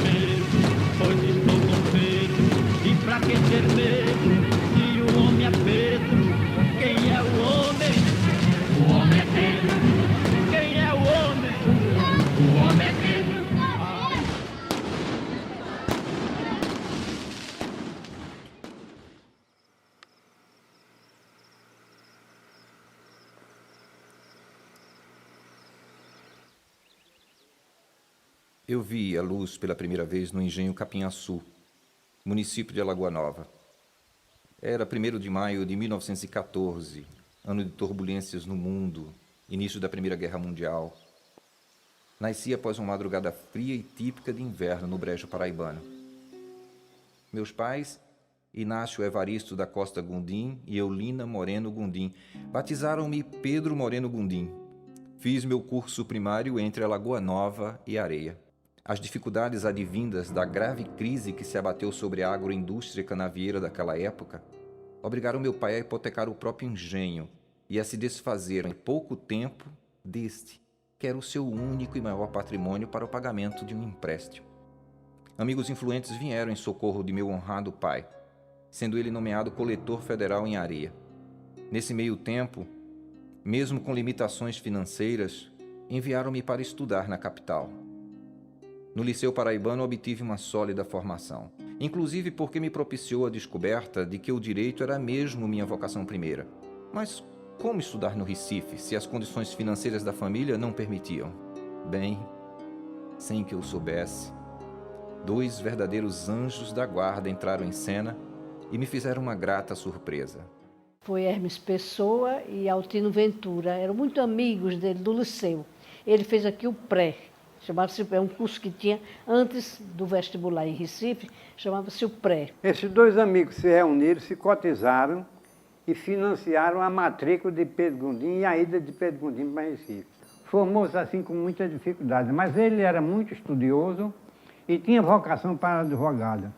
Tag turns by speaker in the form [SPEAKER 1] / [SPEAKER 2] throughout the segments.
[SPEAKER 1] medo, pois estou com medo. E pra que ter medo, se o homem é Pedro? Quem é o homem? O homem é Pedro. Quem é o homem? O homem é Pedro.
[SPEAKER 2] Eu vi a luz pela primeira vez no engenho Capinhaçu, município de Alagoa Nova. Era 1º de maio de 1914, ano de turbulências no mundo, início da Primeira Guerra Mundial. Nasci após uma madrugada fria e típica de inverno no Brejo Paraibano. Meus pais, Inácio Evaristo da Costa Gundim e Eulina Moreno Gundim, batizaram-me Pedro Moreno Gundim. Fiz meu curso primário entre Alagoa Nova e Areia. As dificuldades advindas da grave crise que se abateu sobre a agroindústria canavieira daquela época obrigaram meu pai a hipotecar o próprio engenho e a se desfazer em pouco tempo deste, que era o seu único e maior patrimônio para o pagamento de um empréstimo. Amigos influentes vieram em socorro de meu honrado pai, sendo ele nomeado coletor federal em Areia. Nesse meio tempo, mesmo com limitações financeiras, enviaram-me para estudar na capital. No Liceu Paraibano obtive uma sólida formação, inclusive porque me propiciou a descoberta de que o direito era mesmo minha vocação primeira. Mas como estudar no Recife, se as condições financeiras da família não permitiam? Bem, sem que eu soubesse, 2 verdadeiros anjos da guarda entraram em cena e me fizeram uma grata surpresa.
[SPEAKER 3] Foi Hermes Pessoa e Altino Ventura, eram muito amigos dele do liceu. Ele fez aqui o pré, chamava-se, é um curso que tinha antes do vestibular em Recife, chamava-se o pré.
[SPEAKER 4] Esses 2 amigos se reuniram, se cotizaram e financiaram a matrícula de Pedro Gundim e a ida de Pedro Gundim para Recife. Formou-se assim com muita dificuldade, mas ele era muito estudioso e tinha vocação para advogado.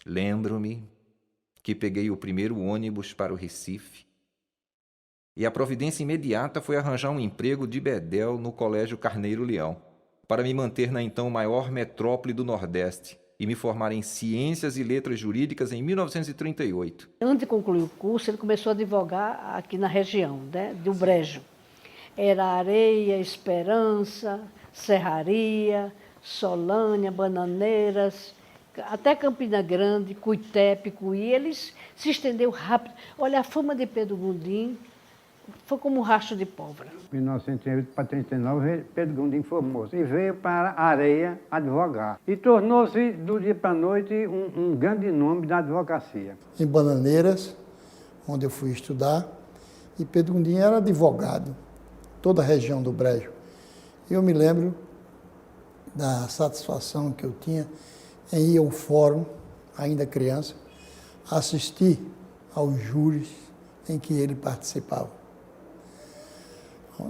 [SPEAKER 2] Lembro-me que peguei o primeiro ônibus para o Recife e a providência imediata foi arranjar um emprego de bedel no Colégio Carneiro Leão, para me manter na então maior metrópole do Nordeste e me formar em Ciências e Letras Jurídicas em 1938.
[SPEAKER 3] Antes de concluir o curso, ele começou a advogar aqui na região, né, do Brejo. Era Areia, Esperança, Serraria, Solânia, Bananeiras, até Campina Grande, Cuité, Picuí. Eles se estendeu rápido. Olha, a fama de Pedro Gundim foi como um rastro de pólvora.
[SPEAKER 4] Em 1908 para 1939, Pedro Gundim formou-se e veio para Areia advogar. E tornou-se, do dia para a noite, um grande nome da advocacia.
[SPEAKER 5] Em Bananeiras, onde eu fui estudar, e Pedro Gundim era advogado, toda a região do Brejo. Eu me lembro da satisfação que eu tinha em ir ao fórum, ainda criança, assistir aos júris em que ele participava.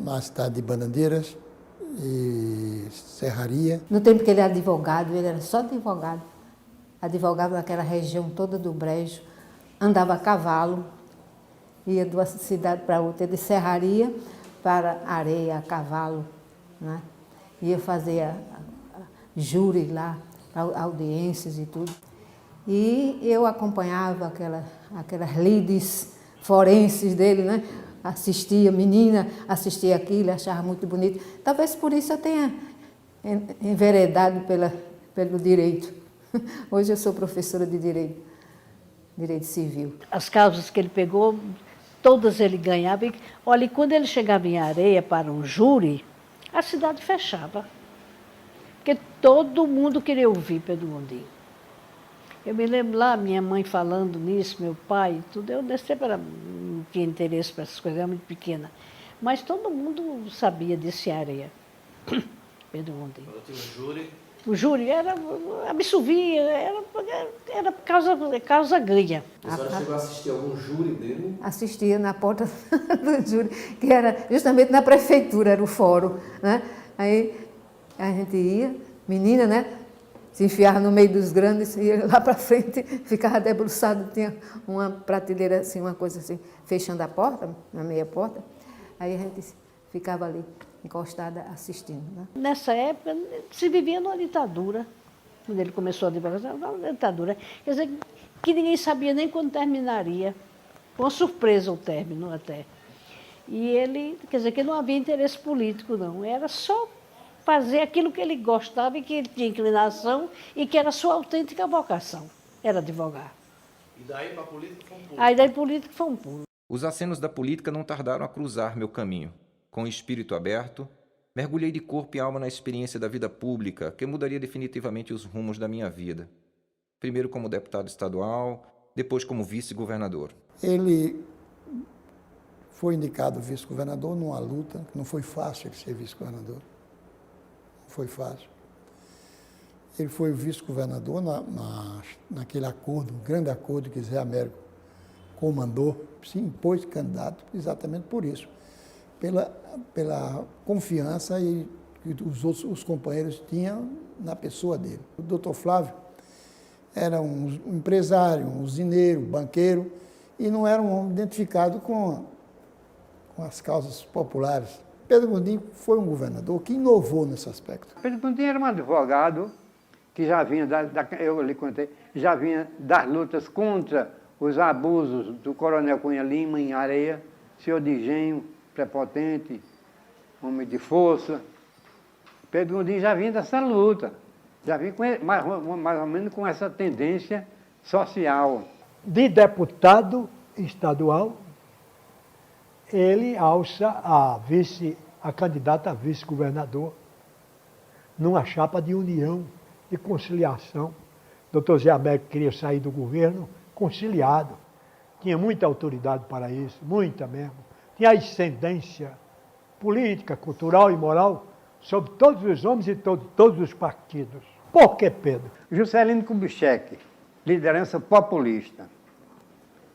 [SPEAKER 5] Na cidade de Bananeiras e Serraria.
[SPEAKER 6] No tempo que ele era advogado, ele era só advogado. Advogava naquela região toda do Brejo, andava a cavalo, ia de uma cidade para outra, de Serraria para Areia, a cavalo, né? Ia fazer júri lá, audiências e tudo. E eu acompanhava aquelas lides forenses dele, né? Assistia, menina, assistia aquilo, achava muito bonito. Talvez por isso eu tenha enveredado pelo direito. Hoje eu sou professora de direito civil.
[SPEAKER 3] As causas que ele pegou, todas ele ganhava. Olha, e quando ele chegava em Areia para um júri, a cidade fechava. Porque todo mundo queria ouvir Pedro Gundim. Eu me lembro lá, minha mãe falando nisso, meu pai, tudo. Eu nesse tempo não tinha interesse para essas coisas, era muito pequena. Mas todo mundo sabia desse Areia. Pedro Gundim.
[SPEAKER 7] Quando tinha um júri?
[SPEAKER 3] O júri era, absolvia, era causa ganha.
[SPEAKER 7] A senhora chegou a assistir algum júri dele?
[SPEAKER 6] Assistia na porta do júri, que era justamente na prefeitura, era o fórum, né? Aí a gente ia, menina, né? Se enfiava no meio dos grandes, ia lá para frente, ficava debruçado, tinha uma prateleira assim, uma coisa assim, fechando a porta, na meia porta. Aí a gente ficava ali, encostada, assistindo, né?
[SPEAKER 3] Nessa época, se vivia numa ditadura. quando ele começou a advocacia, uma ditadura. Quer dizer, que ninguém sabia nem quando terminaria. Foi uma surpresa o término até. E ele, quer dizer, que não havia interesse político, não. Era só fazer aquilo que ele gostava e que ele tinha inclinação e que era a sua autêntica vocação, era advogar.
[SPEAKER 7] E daí para a política foi um pulo.
[SPEAKER 3] Aí daí política foi um pulo.
[SPEAKER 2] Os acenos da política não tardaram a cruzar meu caminho. Com o espírito aberto, mergulhei de corpo e alma na experiência da vida pública, que mudaria definitivamente os rumos da minha vida. Primeiro como deputado estadual, depois como vice-governador.
[SPEAKER 5] Ele foi indicado vice-governador numa luta, não foi fácil ele ser vice-governador. Não foi fácil. Ele foi vice-governador naquele acordo, um grande acordo que Zé Américo comandou, se impôs candidato exatamente por isso, pela confiança que os companheiros tinham na pessoa dele. O doutor Flávio era um empresário, um usineiro, banqueiro, e não era um homem identificado com as causas populares. Pedro Gondim foi um governador que inovou nesse aspecto.
[SPEAKER 4] Pedro Gondim era um advogado que já vinha, eu lhe contei, já vinha das lutas contra os abusos do coronel Cunha Lima em Areia, senhor de engenho, prepotente, homem de força. Pedro Gondim já vinha dessa luta, já vinha mais ou menos com essa tendência social.
[SPEAKER 8] De deputado estadual, ele alça a candidata a vice-governador numa chapa de união, de conciliação. Dr. Zé Américo queria sair do governo conciliado. Tinha muita autoridade para isso, muita mesmo. Tinha ascendência política, cultural e moral sobre todos os homens e todos os partidos. Por que, Pedro?
[SPEAKER 4] Juscelino Kubitschek, liderança populista.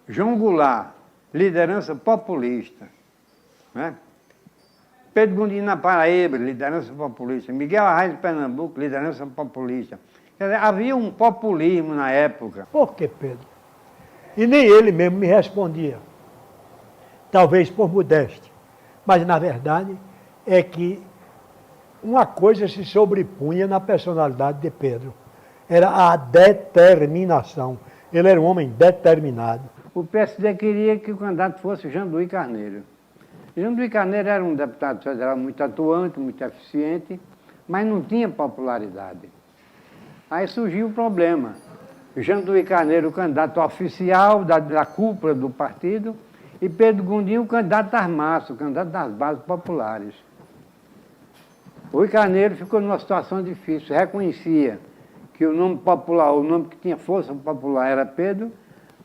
[SPEAKER 4] João Goulart, liderança populista. Né? Pedro Gondim na Paraíba, liderança populista. Miguel Arraes de Pernambuco, liderança populista. Quer dizer, havia um populismo na época.
[SPEAKER 8] Por que, Pedro? E nem ele mesmo me respondia. Talvez por modéstia. Mas, na verdade, é que uma coisa se sobrepunha na personalidade de Pedro. Era a determinação. Ele era um homem determinado.
[SPEAKER 4] O PSD queria que o candidato fosse Janduí Carneiro. Janduí Carneiro era um deputado federal muito atuante, muito eficiente, mas não tinha popularidade. Aí surgiu o problema. Janduí Carneiro, o candidato oficial da cúpula do partido, e Pedro Gondim, o candidato das massas, o candidato das bases populares. Rui Carneiro ficou numa situação difícil, reconhecia que o nome popular, o nome que tinha força popular era Pedro,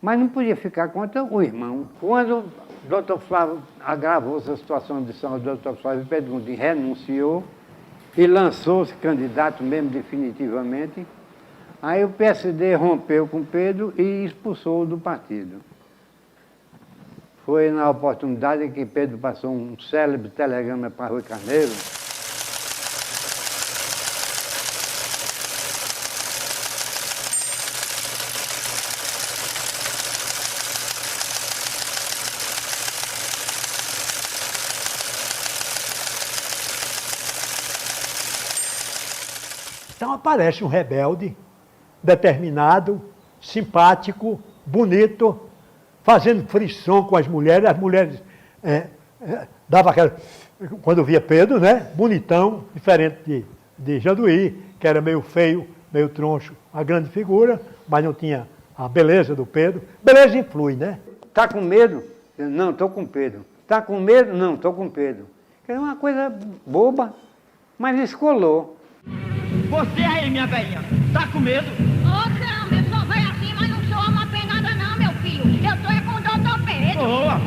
[SPEAKER 4] mas não podia ficar contra o irmão. Quando o doutor Flávio agravou essa situação de saúde, o doutor Flávio Pedro Gondim renunciou e lançou-se candidato mesmo definitivamente. Aí o PSD rompeu com Pedro e expulsou-o do partido. Foi na oportunidade que Pedro passou um célebre telegrama para Rui Carneiro.
[SPEAKER 8] Então aparece um rebelde, determinado, simpático, bonito, fazendo frisson com as mulheres dava aquela... Quando via Pedro, né, bonitão, diferente de Janduí, que era meio feio, meio troncho, uma grande figura, mas não tinha a beleza do Pedro. Beleza influi, né?
[SPEAKER 4] Está com medo? Não, estou com Pedro. Está com medo? Não, estou com Pedro. É uma coisa boba, mas escolou.
[SPEAKER 1] Você aí, minha velhinha, tá com medo?
[SPEAKER 9] Ô, Câmbio, eu sou velho assim, mas não sou uma penada não, meu filho. Eu tô é com o doutor Pedro.
[SPEAKER 1] Boa!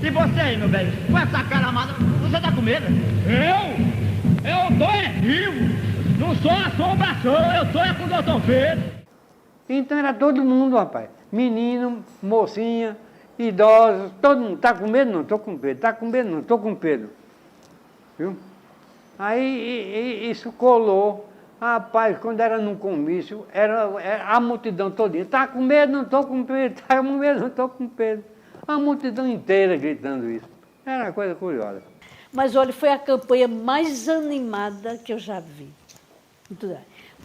[SPEAKER 1] E você aí, meu velho, com essa cara amada, você tá com medo? Eu tô é vivo! Não sou assombração, eu tô é com o doutor Pedro.
[SPEAKER 4] Então era todo mundo, rapaz. Menino, mocinha, idosos, todo mundo. Tá com medo? Não, estou com Pedro. Tá com medo? Não, estou com Pedro. Viu? Aí isso colou. Rapaz, quando era num comício, era a multidão todinha. Tá com medo? Não estou com Pedro. Tá com medo? Não estou com Pedro. A multidão inteira gritando isso. Era uma coisa curiosa.
[SPEAKER 3] Mas olha, foi a campanha mais animada que eu já vi.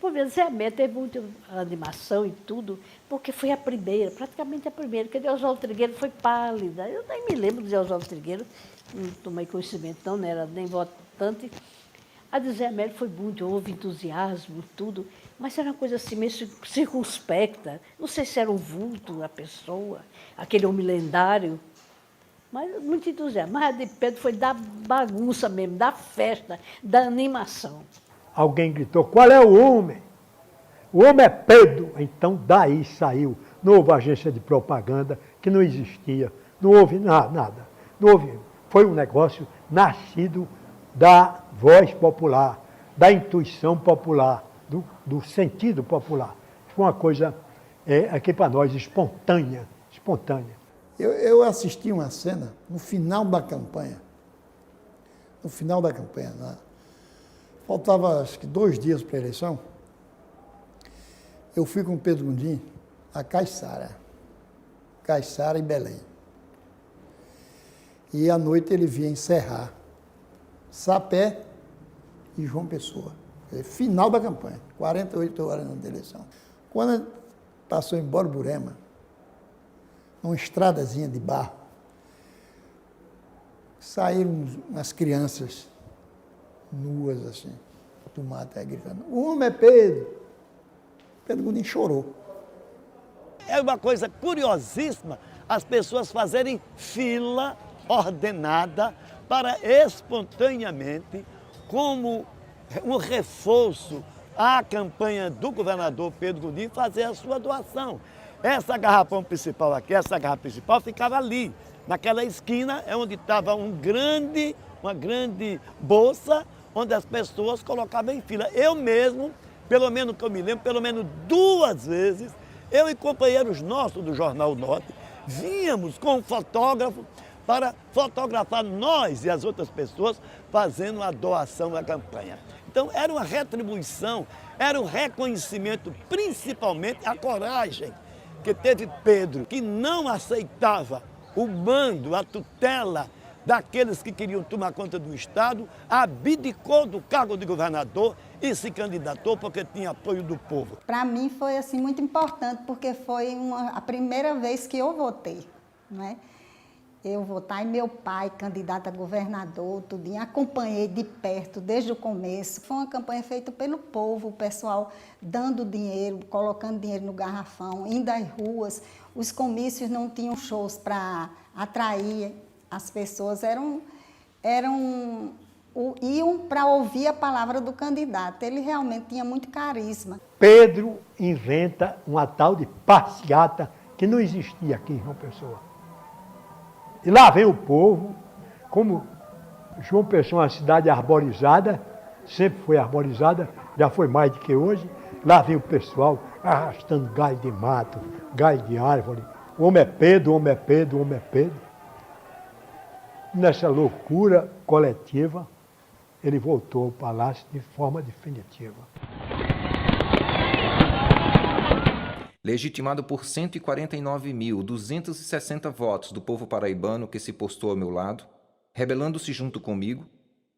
[SPEAKER 3] Por vezes, Zé Amélia teve muita animação e tudo, porque foi a primeira, praticamente a primeira, porque Oswaldo Trigueiro foi pálida. Eu nem me lembro de Oswaldo Trigueiro, não tomei conhecimento, não era nem votante. A de Zé Amélia foi muito, houve entusiasmo, tudo, mas era uma coisa assim, meio circunspecta. Não sei se era o vulto, a pessoa, aquele homem lendário, mas muito entusiasmo. Mas a de Pedro foi da bagunça mesmo, da festa, da animação.
[SPEAKER 8] Alguém gritou, qual é o homem? O homem é Pedro. Então, daí saiu. Não houve agência de propaganda, que não existia. Não houve nada. Não houve. Foi um negócio nascido da voz popular, da intuição popular, do sentido popular. Foi uma coisa, aqui para nós, espontânea.
[SPEAKER 5] Eu assisti uma cena no final da campanha. Né? Faltava, acho que 2 dias para a eleição. Eu fui com o Pedro Gondim a Caiçara e Belém. E à noite ele vinha encerrar Sapé e João Pessoa. Final da campanha, 48 horas da eleição. Quando passou em Borborema, numa estradazinha de barro, saíram umas crianças nuas, assim, do mato, gritando, o homem é Pedro. Pedro Gondim chorou.
[SPEAKER 10] É uma coisa curiosíssima as pessoas fazerem fila ordenada para espontaneamente, como um reforço à campanha do governador Pedro Gondim, fazer a sua doação. Essa garrafão principal aqui, essa garrafa principal ficava ali, naquela esquina, é onde estava uma grande bolsa, onde as pessoas colocavam em fila. Eu mesmo, pelo menos que eu me lembro, pelo menos 2 vezes, eu e companheiros nossos do Jornal Norte, vínhamos com um fotógrafo para fotografar nós e as outras pessoas fazendo a doação da campanha. Então era uma retribuição, era um reconhecimento, principalmente a coragem que teve Pedro, que não aceitava o mando, a tutela daqueles que queriam tomar conta do Estado, abdicou do cargo de governador e se candidatou porque tinha apoio do povo.
[SPEAKER 11] Para mim foi assim, muito importante, porque foi a primeira vez que eu votei, né? Eu votar e meu pai, candidato a governador, tudinho, acompanhei de perto desde o começo. Foi uma campanha feita pelo povo, o pessoal dando dinheiro, colocando dinheiro no garrafão, indo às ruas. Os comícios não tinham shows para atrair as pessoas, iam para ouvir a palavra do candidato. Ele realmente tinha muito carisma.
[SPEAKER 8] Pedro inventa uma tal de passeata que não existia aqui em João Pessoa. E lá vem o povo, como João Pessoa é uma cidade arborizada, sempre foi arborizada, já foi mais do que hoje. Lá vem o pessoal arrastando galho de mato, galho de árvore. O homem é Pedro, o homem é Pedro, o homem é Pedro. Nessa loucura coletiva, ele voltou ao palácio de forma definitiva.
[SPEAKER 2] Legitimado por 149.260 votos do povo paraibano que se postou ao meu lado, rebelando-se junto comigo,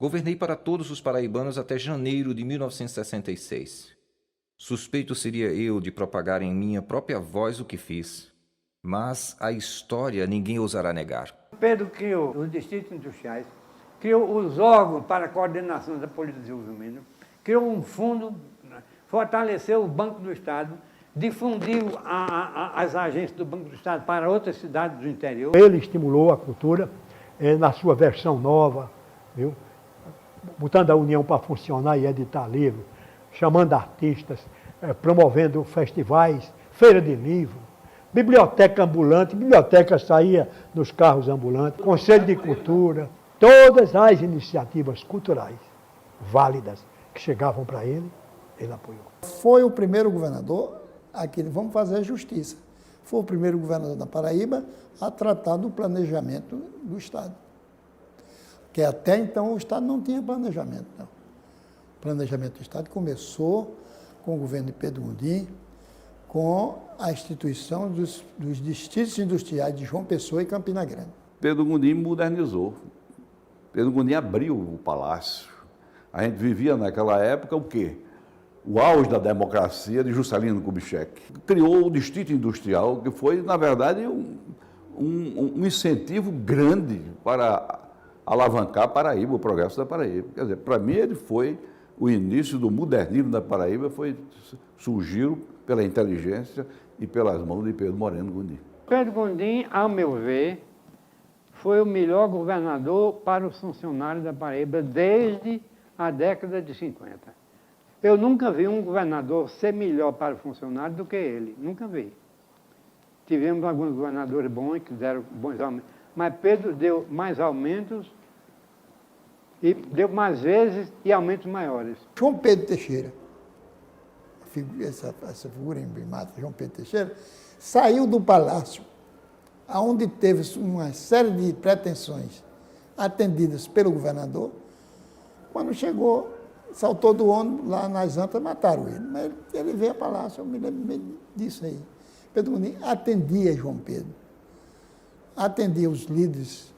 [SPEAKER 2] governei para todos os paraibanos até janeiro de 1966. Suspeito seria eu de propagar em minha própria voz o que fiz, mas a história ninguém ousará negar.
[SPEAKER 4] Pedro criou os distritos industriais, criou os órgãos para a coordenação da política de desenvolvimento, criou um fundo, fortaleceu o Banco do Estado, difundiu as agências do Banco do Estado para outras cidades do interior.
[SPEAKER 8] Ele estimulou a cultura na sua versão nova, viu? Botando a União para funcionar e editar livro, chamando artistas, promovendo festivais, feira de livro, biblioteca ambulante, biblioteca saía nos carros ambulantes, Conselho de Cultura, todas as iniciativas culturais válidas que chegavam para ele apoiou.
[SPEAKER 5] Foi o primeiro governador vamos fazer a justiça. Foi o primeiro governador da Paraíba a tratar do planejamento do Estado. Porque até então o Estado não tinha planejamento, não. O planejamento do Estado começou com o governo de Pedro Gondim, com a instituição dos distritos industriais de João Pessoa e Campina Grande.
[SPEAKER 12] Pedro Gondim modernizou. Pedro Gondim abriu o palácio. A gente vivia naquela época o quê? o auge da democracia de Juscelino Kubitschek. Criou o Distrito Industrial, que foi, na verdade, um incentivo grande para alavancar a Paraíba, o progresso da Paraíba. Quer dizer, para mim ele foi o início do modernismo da Paraíba, surgiu pela inteligência e pelas mãos de Pedro Moreno Gondim.
[SPEAKER 4] Pedro Gondim, ao meu ver, foi o melhor governador para os funcionários da Paraíba desde a década de 50. Eu nunca vi um governador ser melhor para o funcionário do que ele, nunca vi. Tivemos alguns governadores bons que deram bons aumentos, mas Pedro deu mais aumentos e deu mais vezes e aumentos maiores.
[SPEAKER 5] João Pedro Teixeira, essa figura emblemática, João Pedro Teixeira, saiu do palácio, onde teve uma série de pretensões atendidas pelo governador. Quando chegou, saltou do ônibus lá nas Antas, mataram ele. Mas ele veio ao palácio, eu me lembro disso aí. Pedro Gondim atendia João Pedro, atendia os líderes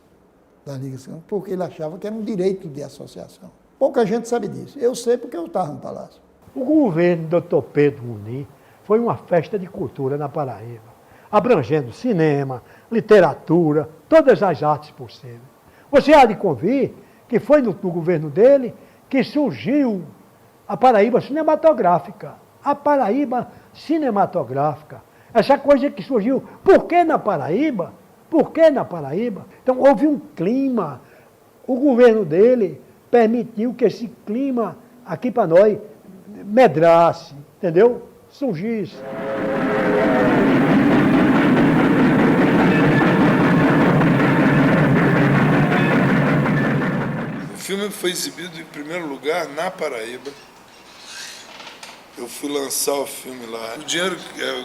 [SPEAKER 5] da Liga Sindical, porque ele achava que era um direito de associação. Pouca gente sabe disso. Eu sei porque eu estava no palácio.
[SPEAKER 8] O governo do Dr. Pedro Gondim foi uma festa de cultura na Paraíba, abrangendo cinema, literatura, todas as artes possíveis. Você há de convir que foi no governo dele que surgiu a Paraíba cinematográfica. A Paraíba cinematográfica. Essa coisa que surgiu. Por que na Paraíba? Por que na Paraíba? Então houve um clima. O governo dele permitiu que esse clima aqui para nós medrasse, entendeu? Surgisse.
[SPEAKER 13] O filme foi exibido em primeiro lugar na Paraíba. Eu fui lançar o filme lá. O dinheiro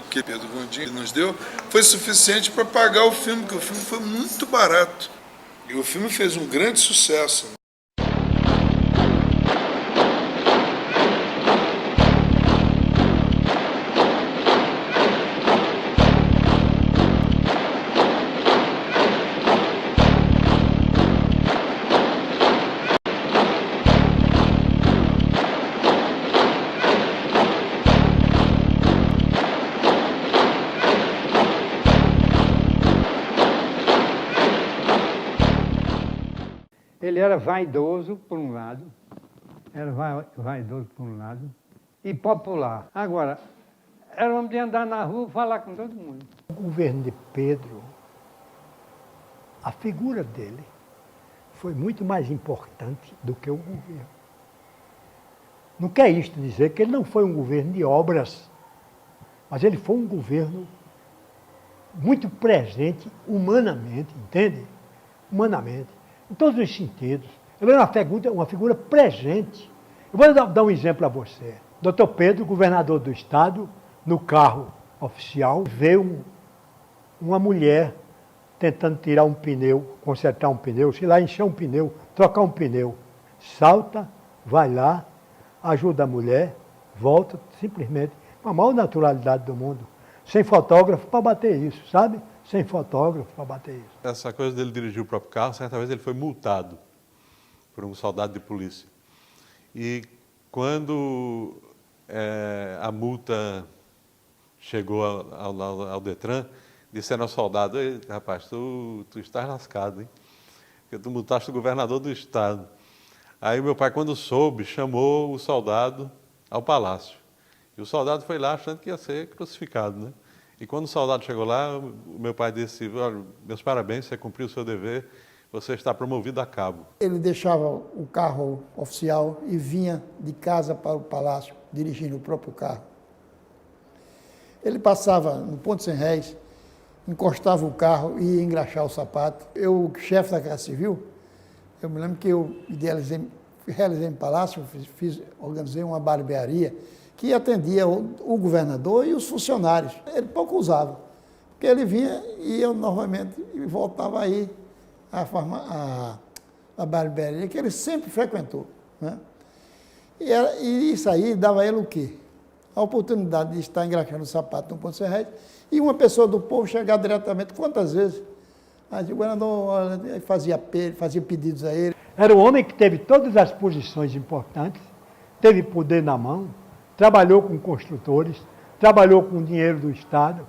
[SPEAKER 13] que Pedro Gondim nos deu foi suficiente para pagar o filme, porque o filme foi muito barato. E o filme fez um grande sucesso.
[SPEAKER 4] Ele era vaidoso, por um lado, e popular. Agora, era homem de andar na rua e falar com todo mundo.
[SPEAKER 8] O governo de Pedro, a figura dele, foi muito mais importante do que o governo. Não quer isto dizer que ele não foi um governo de obras, mas ele foi um governo muito presente humanamente, entende? Humanamente. Em todos os sentidos. Ele era uma figura presente. Eu vou dar um exemplo a você. Dr. Pedro, governador do estado, no carro oficial, veio uma mulher tentando tirar um pneu, consertar um pneu, sei lá, encher um pneu, trocar um pneu. Salta, vai lá, ajuda a mulher, volta simplesmente, com a maior naturalidade do mundo. Sem fotógrafo para bater isso, sabe? Sem fotógrafo para bater isso.
[SPEAKER 14] Essa coisa dele dirigir o próprio carro, certa vez ele foi multado por um soldado de polícia. E quando a multa chegou ao Detran, disseram ao soldado: rapaz, tu estás lascado, hein? Porque tu multaste o governador do estado. Aí meu pai, quando soube, chamou o soldado ao palácio. E o soldado foi lá achando que ia ser crucificado, né? E quando o soldado chegou lá, o meu pai disse: olha, meus parabéns, você cumpriu o seu dever, você está promovido a cabo.
[SPEAKER 5] Ele deixava o carro oficial e vinha de casa para o palácio, dirigindo o próprio carro. Ele passava no Ponto Sem Réis, encostava o carro e ia engraxar o sapato. Eu, chefe da Casa Civil, eu me lembro que eu realizei no palácio, organizei uma barbearia que atendia o governador e os funcionários. Ele pouco usava, porque ele vinha e eu novamente voltava aí à barbearia, que ele sempre frequentou, né? E isso aí dava a ele o quê? A oportunidade de estar engraxando o sapato no Ponto Sem Réis e uma pessoa do povo chegar diretamente, quantas vezes? Aí o governador fazia pedidos a ele.
[SPEAKER 8] Era um homem que teve todas as posições importantes, teve poder na mão, trabalhou com construtores, trabalhou com dinheiro do Estado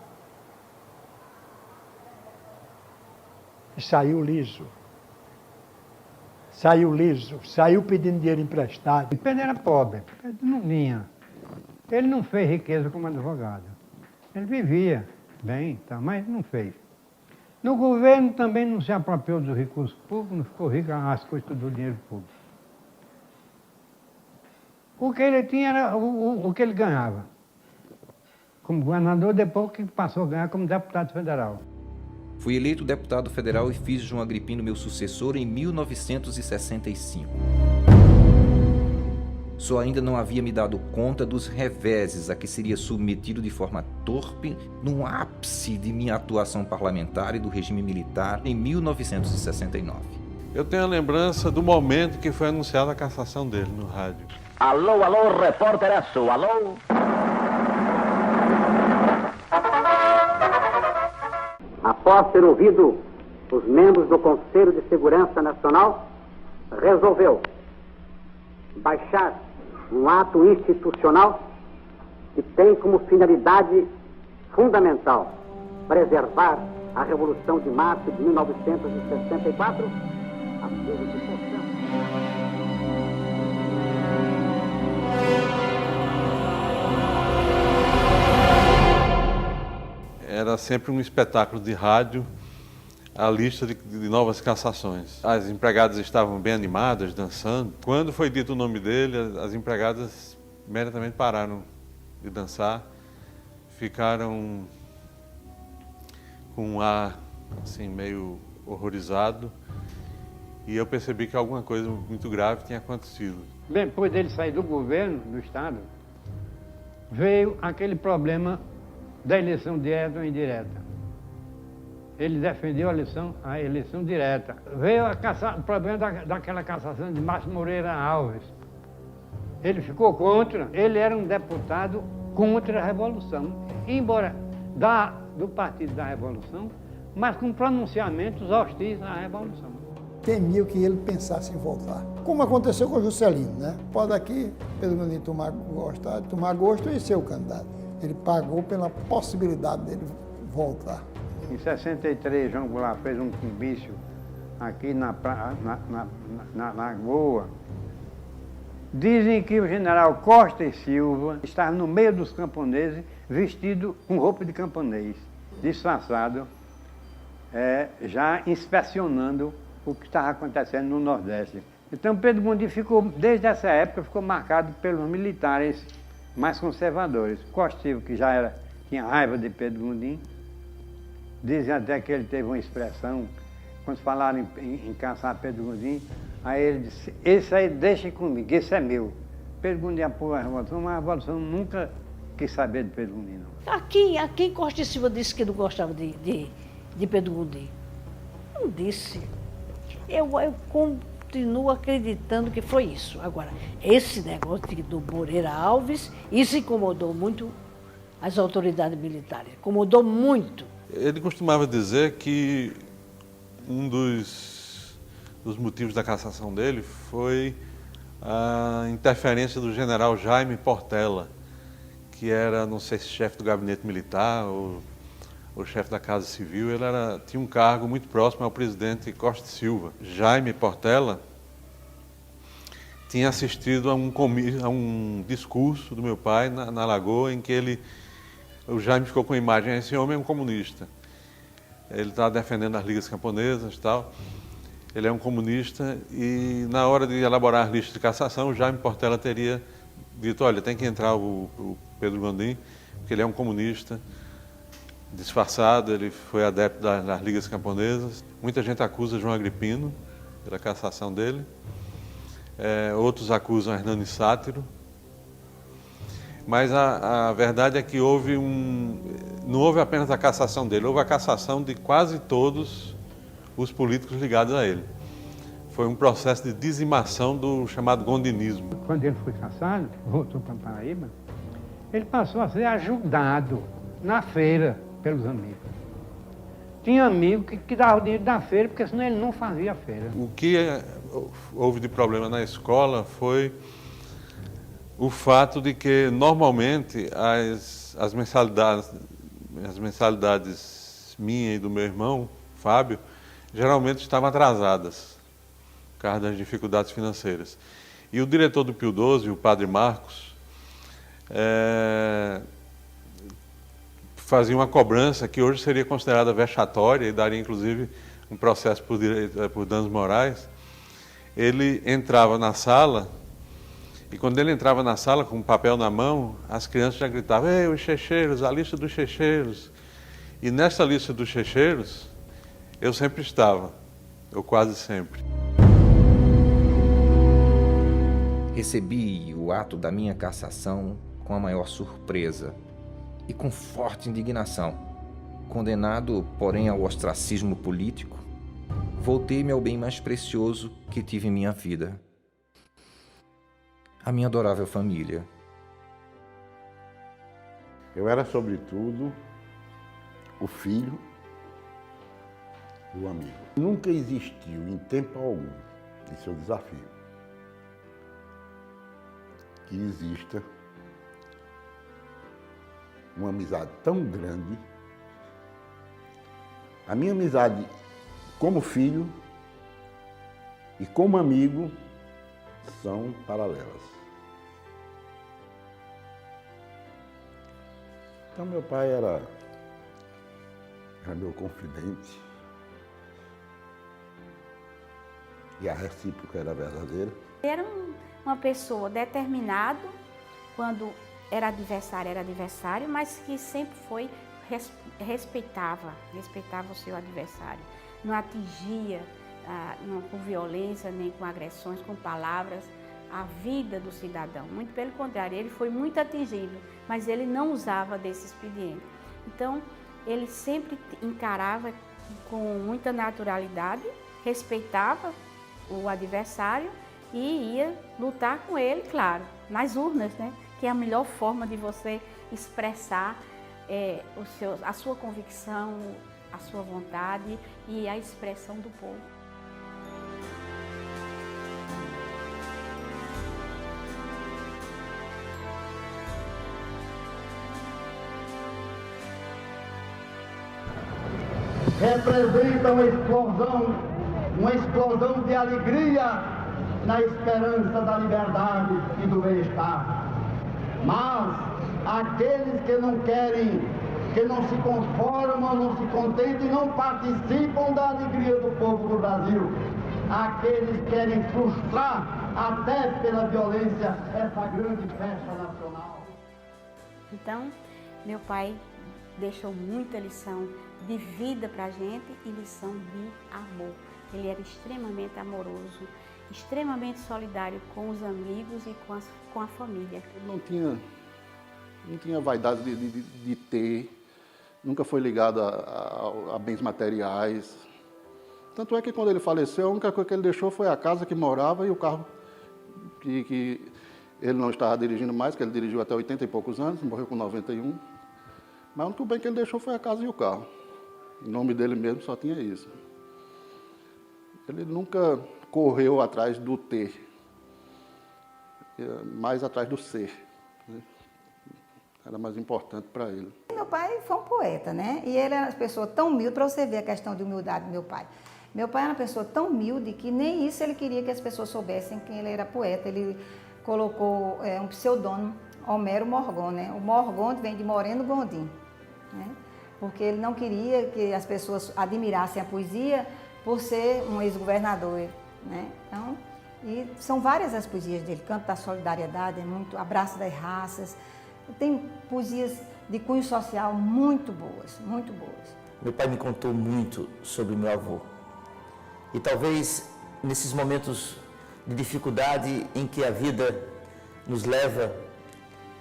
[SPEAKER 8] e saiu liso. Saiu pedindo dinheiro emprestado.
[SPEAKER 4] Pedro era pobre, Pedro não tinha. Ele não fez riqueza como advogado. Ele vivia bem, tá, mas não fez. No governo também não se apropriou dos recursos públicos, não ficou rico às custas do dinheiro público. O que ele tinha era o que ele ganhava como governador, depois que passou a ganhar como deputado federal.
[SPEAKER 2] Fui eleito deputado federal e fiz João Agripino meu sucessor em 1965. Só ainda não havia me dado conta dos reveses a que seria submetido de forma torpe no ápice de minha atuação parlamentar e do regime militar em 1969.
[SPEAKER 14] Eu tenho a lembrança do momento que foi anunciada a cassação dele no rádio.
[SPEAKER 15] Alô, alô, repórter Aço, alô? Após ter ouvido os membros do Conselho de Segurança Nacional, resolveu baixar um ato institucional que tem como finalidade fundamental preservar a Revolução de Março de 1964, a fim de que possamos...
[SPEAKER 14] Era sempre um espetáculo de rádio, a lista de novas cassações. As empregadas estavam bem animadas, dançando. Quando foi dito o nome dele, as empregadas imediatamente pararam de dançar, ficaram com um ar assim, meio horrorizado, e eu percebi que alguma coisa muito grave tinha acontecido.
[SPEAKER 4] Bem, depois dele sair do governo, do Estado, veio aquele problema da eleição direta ou indireta. Ele defendeu a eleição direta. Veio o problema daquela cassação de Márcio Moreira Alves. Ele ficou contra, ele era um deputado contra a Revolução, embora do Partido da Revolução, mas com pronunciamentos hostis à Revolução.
[SPEAKER 5] Temia que ele pensasse em voltar. Como aconteceu com o Juscelino, né? Pode aqui Pedro Gondim tomar gosto e ser o candidato. Ele pagou pela possibilidade dele voltar.
[SPEAKER 4] Em 63, João Goulart fez um comício aqui na Lagoa. Dizem que o general Costa e Silva estava no meio dos camponeses, vestido com roupa de camponês, disfarçado, já inspecionando o que estava acontecendo no Nordeste. Então Pedro Gondim ficou, desde essa época, ficou marcado pelos militares mais conservadores. Costa e Silva, que já tinha raiva de Pedro Gondim, dizem até que ele teve uma expressão, quando falaram em caçar Pedro Gondim, aí ele disse, esse aí deixa comigo, esse é meu. Pedro Gondim apoiou a Revolução, mas a Revolução nunca quis saber de Pedro Gondim, não.
[SPEAKER 3] Aqui Costa e Silva disse que não gostava de Pedro Gondim. Não disse. Eu continuo acreditando que foi isso. Agora, esse negócio do Moreira Alves, isso incomodou muito as autoridades militares, incomodou muito.
[SPEAKER 14] Ele costumava dizer que um dos motivos da cassação dele foi a interferência do general Jaime Portela, que era, não sei se chefe do gabinete militar ou chefe da Casa Civil. Ele tinha um cargo muito próximo ao presidente Costa e Silva. Jaime Portela tinha assistido a um discurso do meu pai na Lagoa, em que o Jaime ficou com a imagem, esse homem é um comunista. Ele está defendendo as ligas camponesas e tal. Ele é um comunista e, na hora de elaborar as listas de cassação, o Jaime Portela teria dito, olha, tem que entrar o Pedro Gondim, porque ele é um comunista disfarçado, ele foi adepto das ligas camponesas. Muita gente acusa João Agripino pela cassação dele. Outros acusam Hernani Sátiro. Mas a verdade é que não houve apenas a cassação dele, houve a cassação de quase todos os políticos ligados a ele. Foi um processo de dizimação do chamado gondinismo.
[SPEAKER 4] Quando ele foi cassado, voltou para Paraíba, ele passou a ser ajudado na feira pelos amigos. Tinha amigo que dava o dinheiro da feira, porque senão ele não fazia a feira.
[SPEAKER 14] O que houve de problema na escola foi o fato de que, normalmente, as mensalidades minha e do meu irmão, Fábio, geralmente estavam atrasadas, por causa das dificuldades financeiras. E o diretor do Pio XII, o padre Marcos, fazia uma cobrança que hoje seria considerada vexatória e daria, inclusive, um processo por danos morais. Ele entrava na sala, e quando ele entrava na sala com um papel na mão, as crianças já gritavam: "Ei, os checheiros, a lista dos checheiros". E nessa lista dos checheiros, eu sempre estava, ou quase sempre.
[SPEAKER 2] Recebi o ato da minha cassação com a maior surpresa e com forte indignação. Condenado, porém, ao ostracismo político, voltei-me ao bem mais precioso que tive em minha vida: a minha adorável família.
[SPEAKER 16] Eu era, sobretudo, o filho do amigo. Nunca existiu, em tempo algum, esse é o desafio, que exista uma amizade tão grande. A minha amizade como filho e como amigo são paralelas. Então meu pai era meu confidente e a recíproca era verdadeira.
[SPEAKER 17] Era uma pessoa determinada, quando era adversário, mas que sempre respeitava o seu adversário. Não atingia com violência, nem com agressões, com palavras, a vida do cidadão. Muito pelo contrário, ele foi muito atingido, mas ele não usava desse expediente. Então, ele sempre encarava com muita naturalidade, respeitava o adversário e ia lutar com ele, claro, nas urnas, né? Que é a melhor forma de você expressar a sua convicção, a sua vontade e a expressão do povo.
[SPEAKER 18] Representa uma explosão de alegria na esperança da liberdade e do bem-estar. Mas aqueles que não querem, que não se conformam, não se contentam e não participam da alegria do povo do Brasil, aqueles que querem frustrar até pela violência essa grande festa nacional.
[SPEAKER 17] Então, meu pai deixou muita lição de vida para a gente e lição de amor. Ele era extremamente amoroso, extremamente solidário com os amigos e com a família.
[SPEAKER 16] Ele não tinha vaidade de ter, nunca foi ligado a bens materiais. Tanto é que quando ele faleceu, a única coisa que ele deixou foi a casa que morava e o carro que ele não estava dirigindo mais, que ele dirigiu até 80 e poucos anos, morreu com 91. Mas o único bem que ele deixou foi a casa e o carro. Em nome dele mesmo só tinha isso. Ele nunca correu atrás do ter, mais atrás do ser. Era mais importante para ele.
[SPEAKER 11] Meu pai foi um poeta, né? E ele era uma pessoa tão humilde, para você ver a questão de humildade do meu pai. Meu pai era uma pessoa tão humilde que nem isso ele queria que as pessoas soubessem que ele era poeta. Ele colocou um pseudônimo, Homero Morgon, né? O Morgon vem de Moreno Gondim, né? Porque ele não queria que as pessoas admirassem a poesia por ser um ex-governador, né? Então, e são várias as poesias dele. Canto da Solidariedade, Abraço das Raças. Tem poesias de cunho social muito boas, muito boas.
[SPEAKER 19] Meu pai me contou muito sobre meu avô. E talvez nesses momentos de dificuldade em que a vida nos leva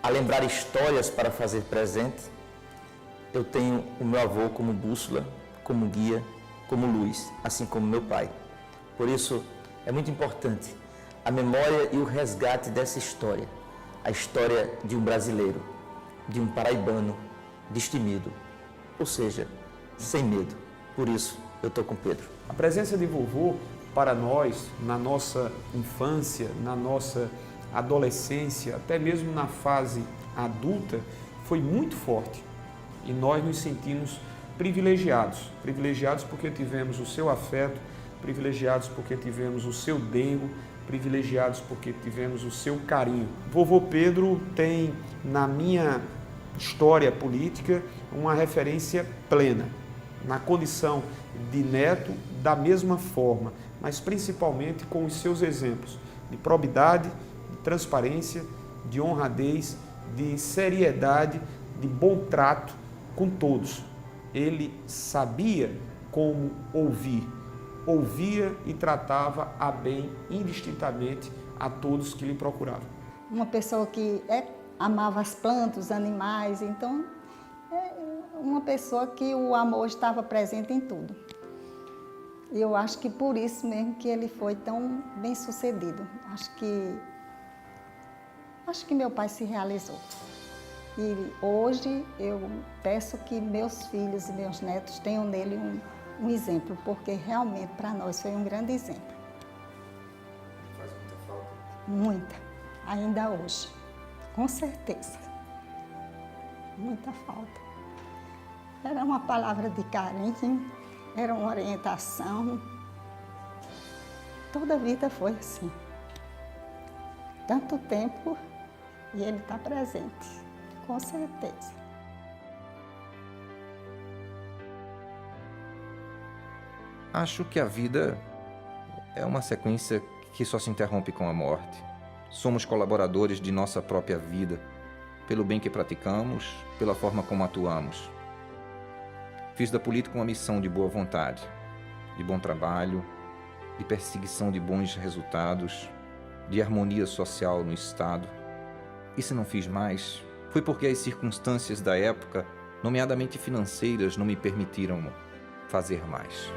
[SPEAKER 19] a lembrar histórias para fazer presente, eu tenho o meu avô como bússola, como guia, como luz, assim como meu pai. Por isso, é muito importante a memória e o resgate dessa história. A história de um brasileiro, de um paraibano destemido, ou seja, sem medo. Por isso, eu estou com Pedro.
[SPEAKER 20] A presença de vovô, para nós, na nossa infância, na nossa adolescência, até mesmo na fase adulta, foi muito forte. E nós nos sentimos privilegiados. Privilegiados porque tivemos o seu afeto, privilegiados porque tivemos o seu dengo, privilegiados porque tivemos o seu carinho. Vovô Pedro tem, na minha história política, uma referência plena. Na condição de neto, da mesma forma, mas principalmente com os seus exemplos de probidade, de transparência, de honradez, de seriedade, de bom trato com todos. Ele sabia como ouvir, ouvia e tratava a bem, indistintamente, a todos que lhe procuravam.
[SPEAKER 11] Uma pessoa que amava as plantas, os animais, então, uma pessoa que o amor estava presente em tudo. E eu acho que por isso mesmo que ele foi tão bem sucedido. Acho que meu pai se realizou. E hoje eu peço que meus filhos e meus netos tenham nele um exemplo, porque realmente para nós foi um grande exemplo.
[SPEAKER 2] Faz muita falta?
[SPEAKER 11] Muita, ainda hoje, com certeza. Muita falta. Era uma palavra de carinho, era uma orientação. Toda a vida foi assim. Tanto tempo e ele está presente, com certeza.
[SPEAKER 2] Acho que a vida é uma sequência que só se interrompe com a morte. Somos colaboradores de nossa própria vida, pelo bem que praticamos, pela forma como atuamos. Fiz da política uma missão de boa vontade, de bom trabalho, de perseguição de bons resultados, de harmonia social no Estado. E se não fiz mais, foi porque as circunstâncias da época, nomeadamente financeiras, não me permitiram fazer mais.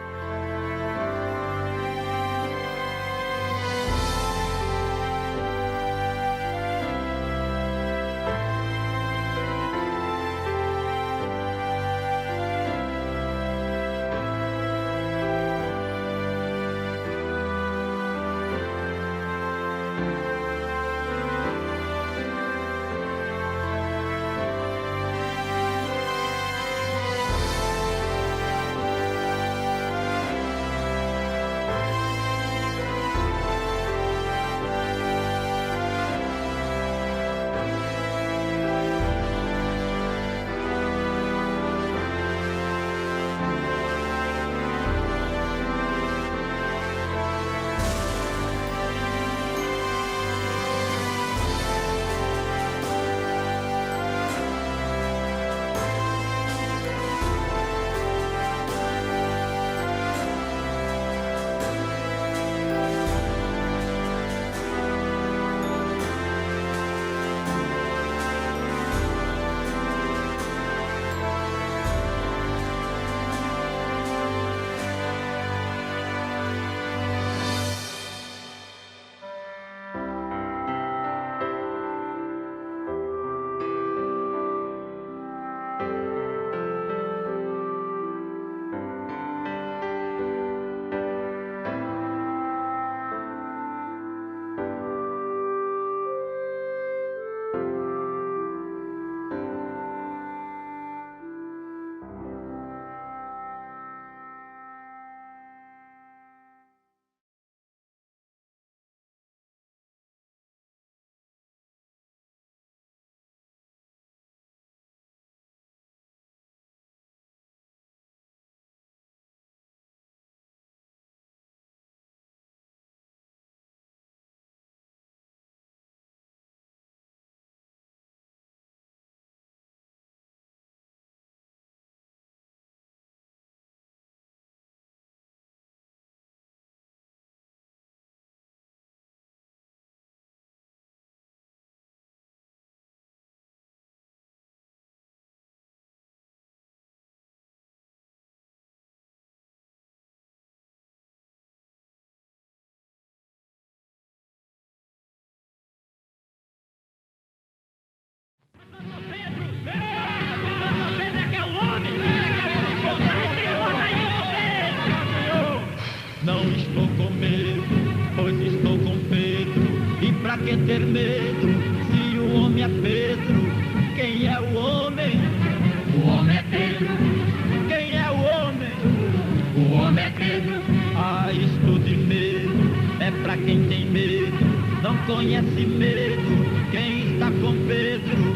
[SPEAKER 1] conhece medo. Quem está com Pedro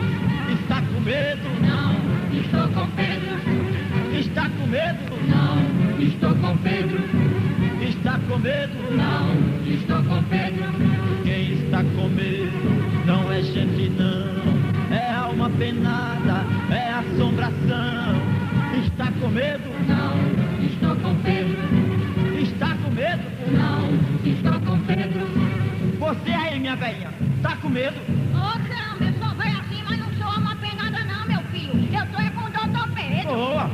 [SPEAKER 1] está com medo. Não, estou com Pedro. Está com medo? Não, estou com Pedro. Está com medo? Não, estou com Pedro. Quem está com medo não é gente não, é alma penada, é assombração. Está com medo? Não, estou com Pedro. Está com medo? Não, estou com Pedro. Você aí, minha velha, tá com medo?
[SPEAKER 9] Ô, caramba, eu sou velha assim, mas não sou alma penada não, meu filho. Eu tô é com o doutor Pedro.
[SPEAKER 1] Boa!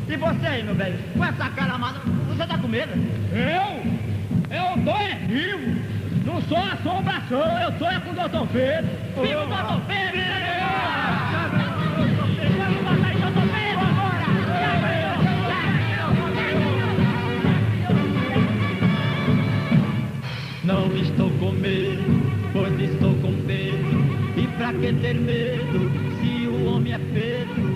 [SPEAKER 1] E você aí, meu velho, com essa cara amada, você tá com medo?
[SPEAKER 21] Eu tô é vivo. Não sou assombração, eu tô é com o doutor Pedro.
[SPEAKER 1] Viva o doutor Pedro!
[SPEAKER 21] Vamos matar o doutor Pedro!
[SPEAKER 1] Não estou com medo, pois estou com Pedro. E pra que ter medo, se o homem é Pedro?